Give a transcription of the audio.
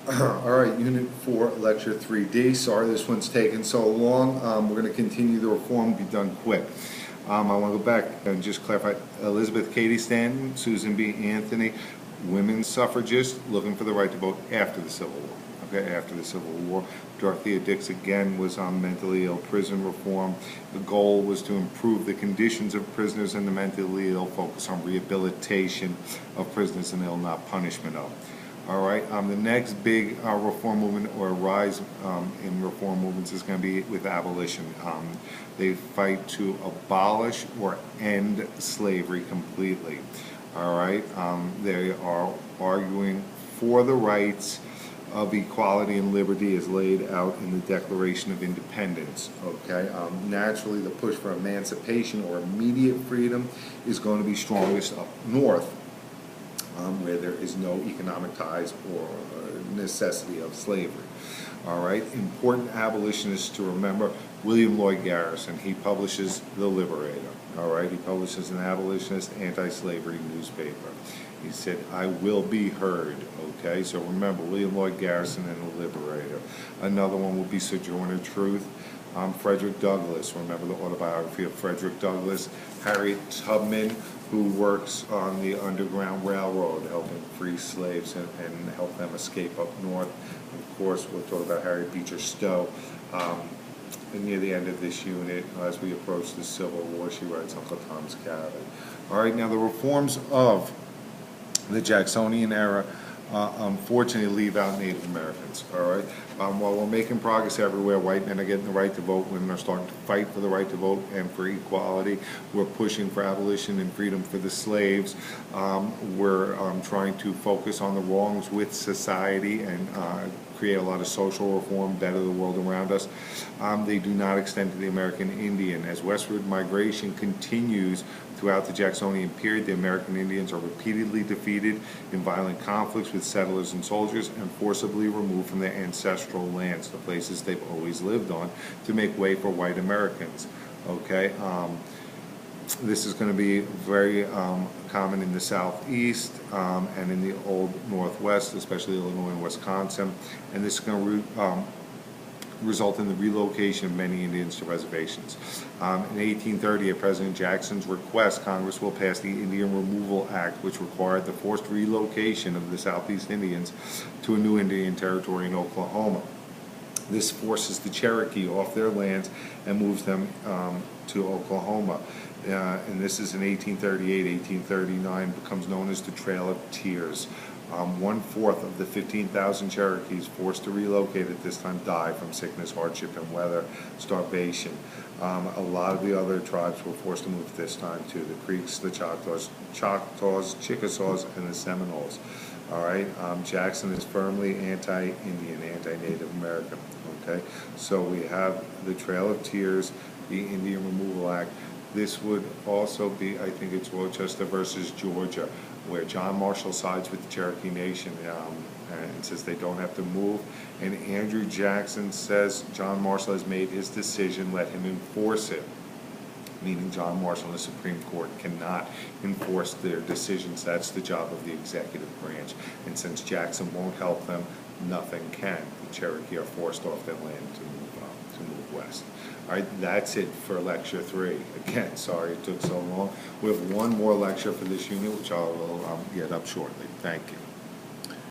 All right, Unit 4, Lecture 3D. Sorry this one's taken so long. We're going to continue the reform, be done quick. I want to go back and just clarify. Elizabeth Cady Stanton, Susan B. Anthony, women's suffragists looking for the right to vote after the Civil War. Okay, after the Civil War. Dorothea Dix again was on mentally ill prison reform. The goal was to improve the conditions of prisoners and the mentally ill, focus on rehabilitation of prisoners and ill, not punishment of. All right. The next big reform movement or rise in reform movements is going to be with abolition. They fight to abolish or end slavery completely. All right. They are arguing for the rights of equality and liberty as laid out in the Declaration of Independence. Okay. Naturally, the push for emancipation or immediate freedom is going to be strongest up north, where there is no economic ties or necessity of slavery. All right, important abolitionists to remember: William Lloyd Garrison. He publishes The Liberator. All right, he publishes an abolitionist anti-slavery newspaper. He said, "I will be heard." Okay, so remember William Lloyd Garrison and The Liberator. Another one will be Sojourner Truth. Frederick Douglass. Remember the autobiography of Frederick Douglass. Harriet Tubman, who works on the Underground Railroad, helping free slaves and help them escape up north. Of course, we'll talk about Harriet Beecher Stowe. Near the end of this unit, as we approach the Civil War, she writes Uncle Tom's Cabin. All right, now the reforms of the Jacksonian era unfortunately leave out Native Americans. All right. While we're making progress everywhere, white men are getting the right to vote, women are starting to fight for the right to vote and for equality. We're pushing for abolition and freedom for the slaves. We're trying to focus on the wrongs with society and create a lot of social reform, better the world around us. They do not extend to the American Indian. As westward migration continues throughout the Jacksonian period, the American Indians are repeatedly defeated in violent conflicts with settlers and soldiers and forcibly removed from their ancestral lands, the places they've always lived on, to make way for white Americans. Okay, this is going to be very common in the Southeast and in the Old Northwest, especially Illinois and Wisconsin, and this is going to result in the relocation of many Indians to reservations. In 1830, at President Jackson's request, Congress will pass the Indian Removal Act, which required the forced relocation of the Southeast Indians to a new Indian territory in Oklahoma. This forces the Cherokee off their lands and moves them to Oklahoma. And this is in 1838. 1839 becomes known as the Trail of Tears. 1/4 of the 15,000 Cherokees forced to relocate at this time die from sickness, hardship, and weather, starvation. A lot of the other tribes were forced to move at this time too: the Creeks, the Choctaws, Chickasaws, and the Seminoles. All right, Jackson is firmly anti-Indian, anti-Native American. Okay, so we have the Trail of Tears, the Indian Removal Act. This would also be, I think it's Rochester versus Georgia, where John Marshall sides with the Cherokee Nation and says they don't have to move. And Andrew Jackson says John Marshall has made his decision, let him enforce it. Meaning John Marshall and the Supreme Court cannot enforce their decisions. That's the job of the executive branch. And since Jackson won't help them, nothing can. The Cherokee are forced off their land to move west. All right, that's it for Lecture 3. Again, sorry it took so long. We have one more lecture for this unit, which I will get up shortly. Thank you.